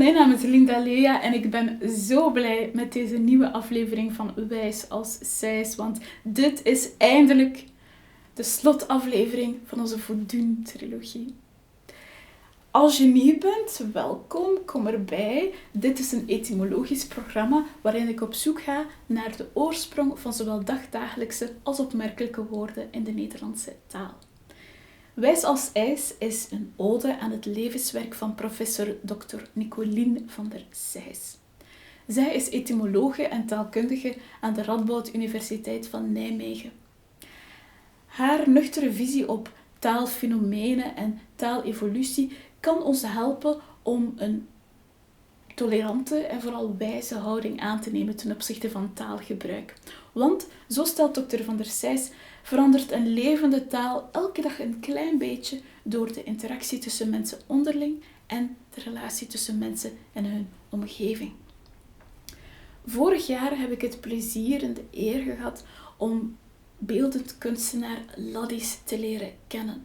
Mijn naam is Linda Lea en ik ben zo blij met deze nieuwe aflevering van Wijs als Sijs, want dit is eindelijk de slotaflevering van onze Voldoen-trilogie. Als je nieuw bent, welkom, kom erbij. Dit is een etymologisch programma waarin ik op zoek ga naar de oorsprong van zowel dagdagelijkse als opmerkelijke woorden in de Nederlandse taal. Wijs als ijs is een ode aan het levenswerk van professor Dr. Nicolien van der Sijs. Zij is etymologe en taalkundige aan de Radboud Universiteit van Nijmegen. Haar nuchtere visie op taalfenomenen en taalevolutie kan ons helpen om een tolerante en vooral wijze houding aan te nemen ten opzichte van taalgebruik. Want, zo stelt Dr. van der Sijs, verandert een levende taal elke dag een klein beetje door de interactie tussen mensen onderling en de relatie tussen mensen en hun omgeving. Vorig jaar heb ik het plezier en de eer gehad om beeldend kunstenaar Laddis te leren kennen.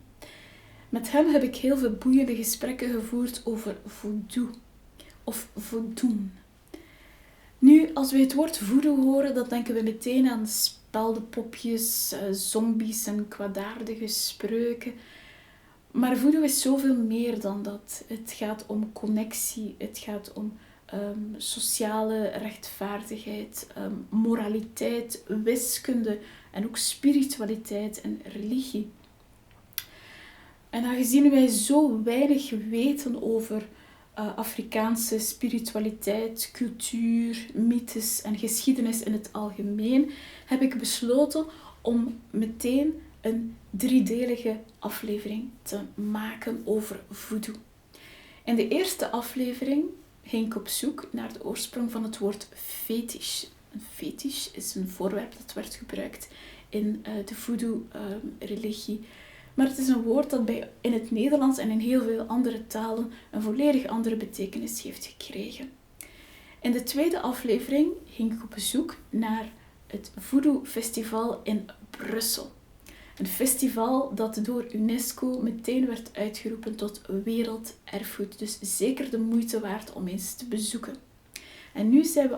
Met hem heb ik heel veel boeiende gesprekken gevoerd over voodoo of voldoen. Nu, als we het woord voodoo horen, dan denken we meteen aan speldenpopjes, zombies en kwaadaardige spreuken. Maar voodoo is zoveel meer dan dat. Het gaat om connectie, het gaat om sociale rechtvaardigheid, moraliteit, wiskunde en ook spiritualiteit en religie. En aangezien wij zo weinig weten over Afrikaanse spiritualiteit, cultuur, mythes en geschiedenis in het algemeen, heb ik besloten om meteen een driedelige aflevering te maken over voodoo. In de eerste aflevering ging ik op zoek naar de oorsprong van het woord fetish. Een fetish is een voorwerp dat werd gebruikt in de voodoo-religie. Maar het is een woord dat in het Nederlands en in heel veel andere talen een volledig andere betekenis heeft gekregen. In de tweede aflevering ging ik op bezoek naar het Voodoo Festival in Brussel. Een festival dat door UNESCO meteen werd uitgeroepen tot werelderfgoed. Dus zeker de moeite waard om eens te bezoeken. En nu zijn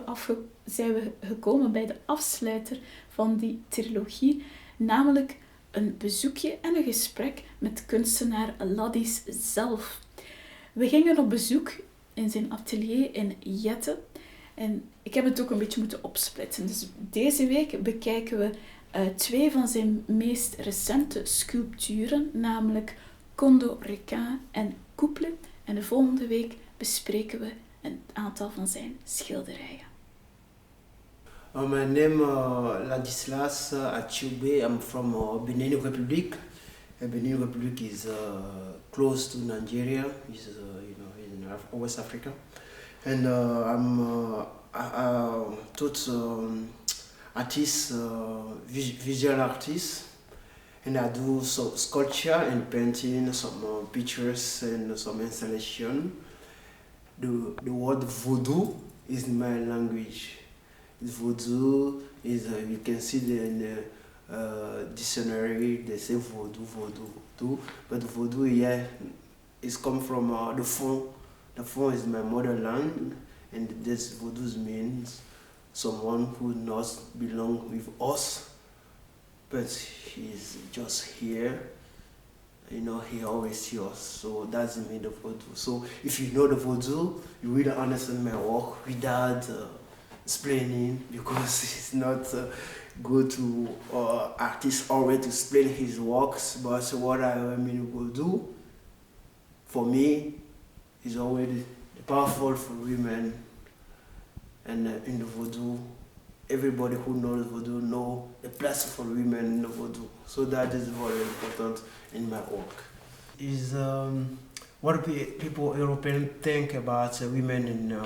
we gekomen bij de afsluiter van die trilogie, namelijk een bezoekje en een gesprek met kunstenaar Laddis zelf. We gingen op bezoek in zijn atelier in Jette. En ik heb het ook een beetje moeten opsplitsen. Dus deze week bekijken we twee van zijn meest recente sculpturen, namelijk Condo Requin en Couple. En de volgende week bespreken we een aantal van zijn schilderijen. My name Ladislas Achube. I'm from Benin Republic. Benin Republic is close to Nigeria. It's in West Africa, and I'm artist, visual artist, and I do some sculpture and painting, some pictures and some installation. The word voodoo is my language. Voodoo is, you can see in the dictionary, they say voodoo, but voodoo, yeah, is come from the Fon. The Fon is my motherland, and this voodoo means someone who not belong with us, but he's just here. You know, he always sees us, so that's the meaning of voodoo. So if you know the voodoo, you really understand my work without explaining, because it's not good to artists already to explain his works. But what I mean voodoo, for me, is already powerful for women. And in the voodoo, everybody who knows voodoo know the place for women in the voodoo. So that is very important in my work. Is what people Europeans think about women in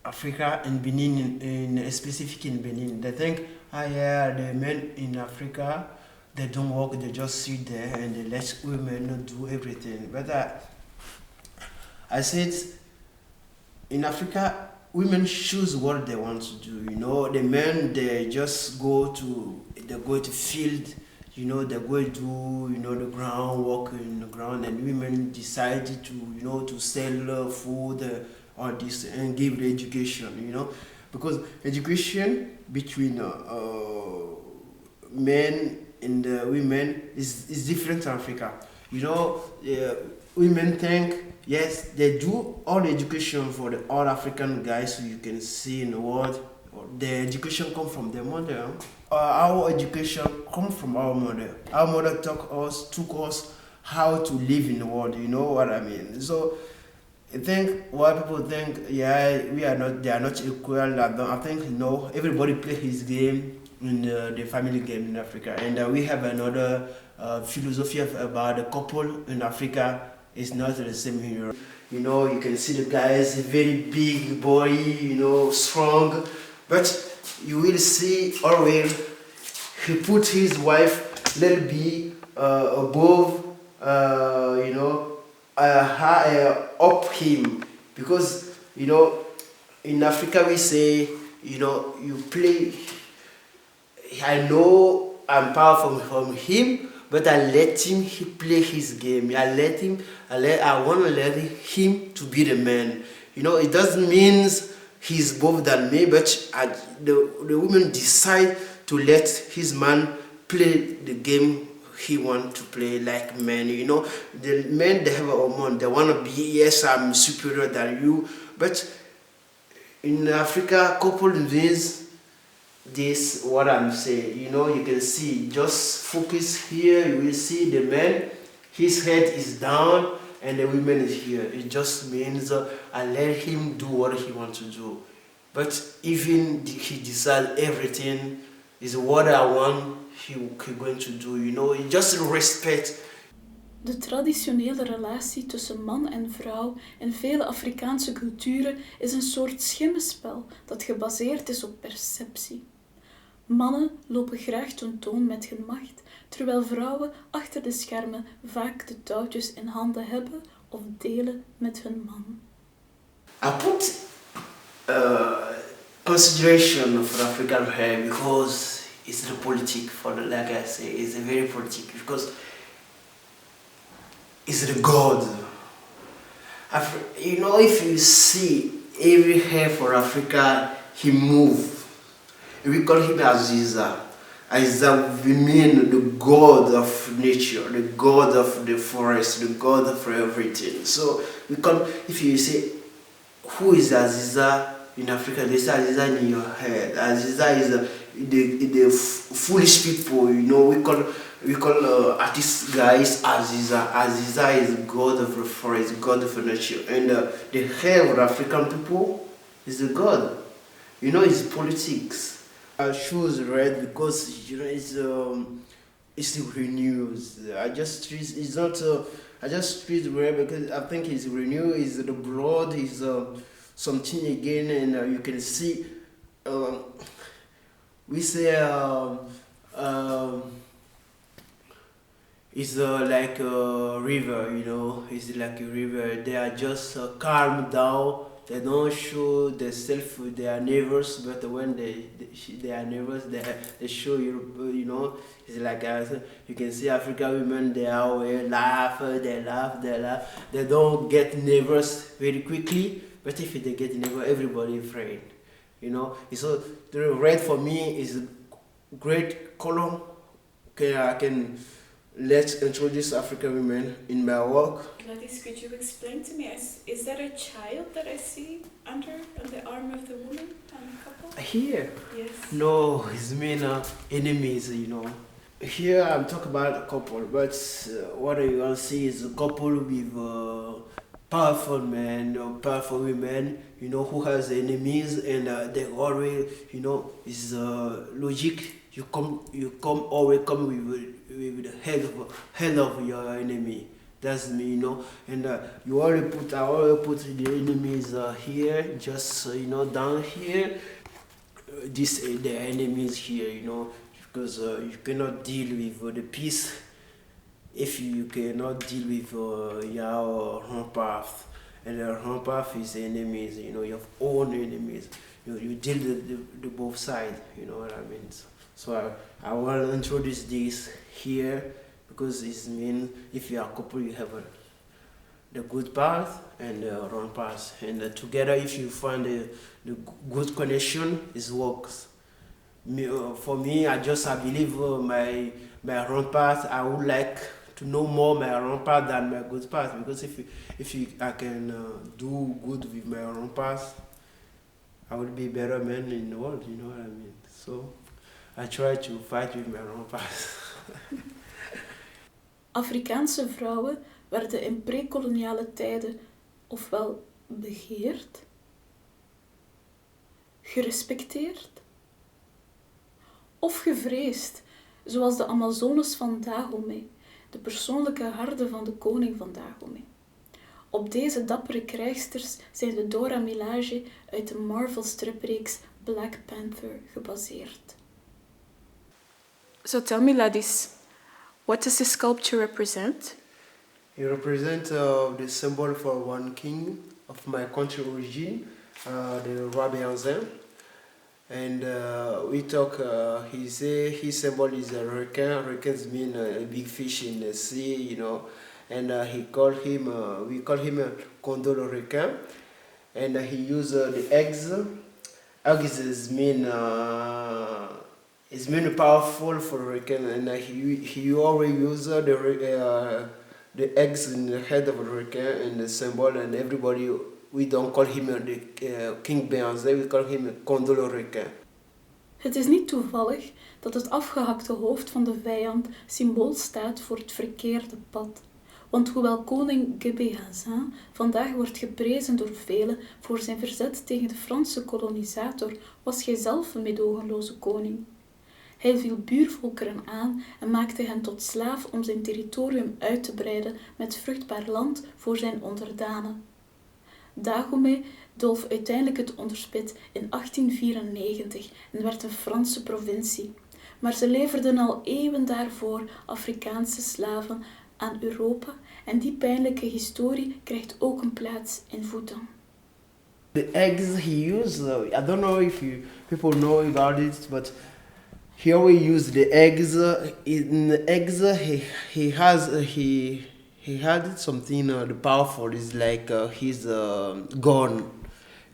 Africa and Benin, in specific in Benin. They think, the men in Africa, they don't work, they just sit there and they let women do everything. But I said, in Africa, women choose what they want to do. You know, the men, they just go to field. You know, they go do, the ground, work in the ground, and women decide to, to sell food artists and give the education, you know, because education between men and women is different in Africa. You know, women think, yes, they do all the education for the all African guys who you can see in the world. The education come from their mother. Our education come from our mother. Our mother took us how to live in the world. You know what I mean? So I think what people think, yeah, they are not equal. I think no, everybody play his game in the family game in Africa, and we have another philosophy about the couple in Africa. It's not the same here. You know, you can see the guy is a very big boy, you know, strong, but you will see always he put his wife little bit above, you know, higher up him, because you know in Africa we say, you know, you play. I know I'm powerful from him, but I let him he play his game. I want to let him to be the man. You know, it doesn't mean he's better than me, but the woman decide to let his man play the game he want to play like men. You know, the men, they have a hormone. They want to be, yes, I'm superior than you. But in Africa, couple means this, what I'm saying. You know, you can see, just focus here. You will see the man, his head is down, and the woman is here. It just means I let him do what he wants to do. But even he decide everything is what I want, he going to do. You know, just respect. De traditionele relatie tussen man en vrouw in vele Afrikaanse culturen is een soort schimmenspel dat gebaseerd is op perceptie. Mannen lopen graag tentoon met hun macht, terwijl vrouwen achter de schermen vaak de touwtjes in handen hebben of delen met hun man. I put consideration for African hair because it's the politic for the, like I say, it's a very politic because it's the God. You know, if you see every hair for Africa, he move. We call him Aziza. Aziza, we mean the God of nature, the God of the forest, the God of everything. So we call, if you say, who is Aziza in Africa? They say Aziza in your head. Aziza is the foolish people. You know, we call artist guys Aziza. Aziza is God of the forest, God of nature, and the hair of the African people is the God. You know, it's politics. I choose red because, you know, it's the renews. I just choose red because I think it's renew. Is the blood is something again, and you can see. We say it's like a river. You know, it's like a river. They are just calm down. They don't show themselves with their neighbors, but when they are neighbors, they show you, you know, it's like you can see African women, they always laugh, they laugh. They don't get neighbors very quickly, but if they get neighbors, everybody is afraid, you know. So the red for me is a great color. Okay, I can let's introduce African women in my work. Gladys, could you explain to me, is that a child that I see on the arm of the woman and the couple? Here? Yes. No, it's mean enemies, you know. Here I'm talking about a couple, but what you want to see is a couple with powerful men or powerful women, you know, who has enemies, and they always, you know, is logic. You always come with the head of your enemy. That's me, you know. And I always put the enemies here, just you know, down here. The enemies here, you know, because you cannot deal with the peace if you cannot deal with your own path. And your own path is enemies, you know, your own enemies. You deal with the both sides, you know what I mean. So I want to introduce this here because it means if you are a couple, you have the good part and the wrong part. And together, if you find the good connection, it works. For me, I believe my wrong part. I would like to know more my wrong part than my good part, because if I can do good with my wrong part, I would be a better man in the world. You know what I mean? So I try to fight with my wrong part. Afrikaanse vrouwen werden in pre-koloniale tijden ofwel begeerd, gerespecteerd of gevreesd, zoals de Amazones van Dahomey, de persoonlijke harde van de koning van Dahomey. Op deze dappere krijgsters zijn de Dora Milaje uit de Marvel-stripreeks Black Panther gebaseerd. So tell me, ladies, what does this sculpture represent? It represents the symbol for one king of my country origin, the roi Béhanzin. And we talk, his symbol is a requin. Requins mean a big fish in the sea, you know. And we call him a condor requin. And he used the eggs. Eggs is mean powerful for requin. And he always use the eggs in the head of the requin and the symbol. And everybody, we don't call him the King Béhanzin, we call him a condor requin. Het is niet toevallig dat het afgehakte hoofd van de vijand symbool staat voor het verkeerde pad. Want hoewel koning Béhanzin vandaag wordt geprezen door velen voor zijn verzet tegen de Franse kolonisator, was hij zelf een meedogenloze koning. Hij viel buurvolkeren aan en maakte hen tot slaaf om zijn territorium uit te breiden met vruchtbaar land voor zijn onderdanen. Dahomey dolf uiteindelijk het onderspit in 1894 en werd een Franse provincie. Maar ze leverden al eeuwen daarvoor Afrikaanse slaven aan Europa en die pijnlijke historie krijgt ook een plaats in voeten. The eggs he used, I don't know if people know about it, but he always used the eggs. In the eggs, he had something powerful. It's like his gun.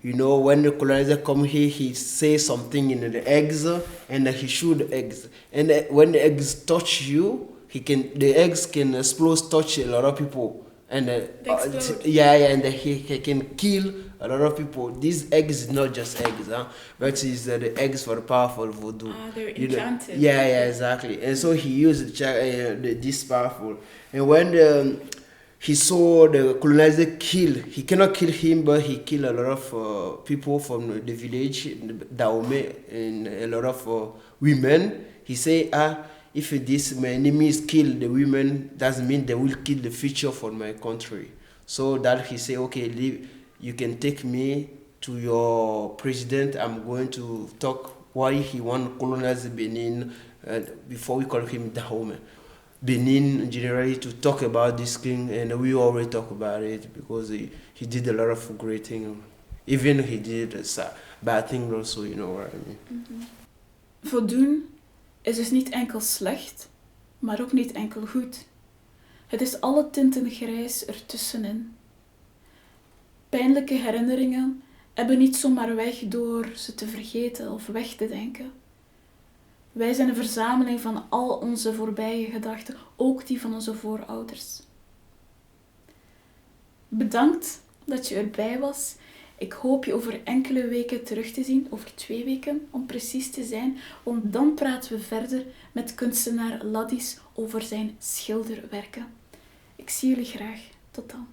You know, when the colonizer come here, he says something in the eggs, and he shoot the eggs. And when the eggs touch you, the eggs can explode, touch a lot of people. And and he can kill a lot of people. These eggs is not just eggs, but it's the eggs for the powerful voodoo. They're enchanted. Yeah, exactly. And so he used this powerful. And when he saw the colonizer kill, he cannot kill him, but he killed a lot of people from the village, Dahomey, and a lot of women. He say, if my enemies kill the women, that means they will kill the future for my country. So that he say, okay, you can take me to your president. I'm going to talk why he want to colonize Benin before we call him Dahomey. Benin generally to talk about this king, and we already talk about it because he did a lot of great things. Even he did bad things also, you know what I mean. Mm-hmm. Voldoen is dus niet enkel slecht, maar ook niet enkel goed. Het is alle tinten grijs ertussenin. Pijnlijke herinneringen hebben niet zomaar weg door ze te vergeten of weg te denken. Wij zijn een verzameling van al onze voorbije gedachten, ook die van onze voorouders. Bedankt dat je erbij was. Ik hoop je over enkele weken terug te zien, over 2 weken om precies te zijn, want dan praten we verder met kunstenaar Ladis over zijn schilderwerken. Ik zie jullie graag. Tot dan.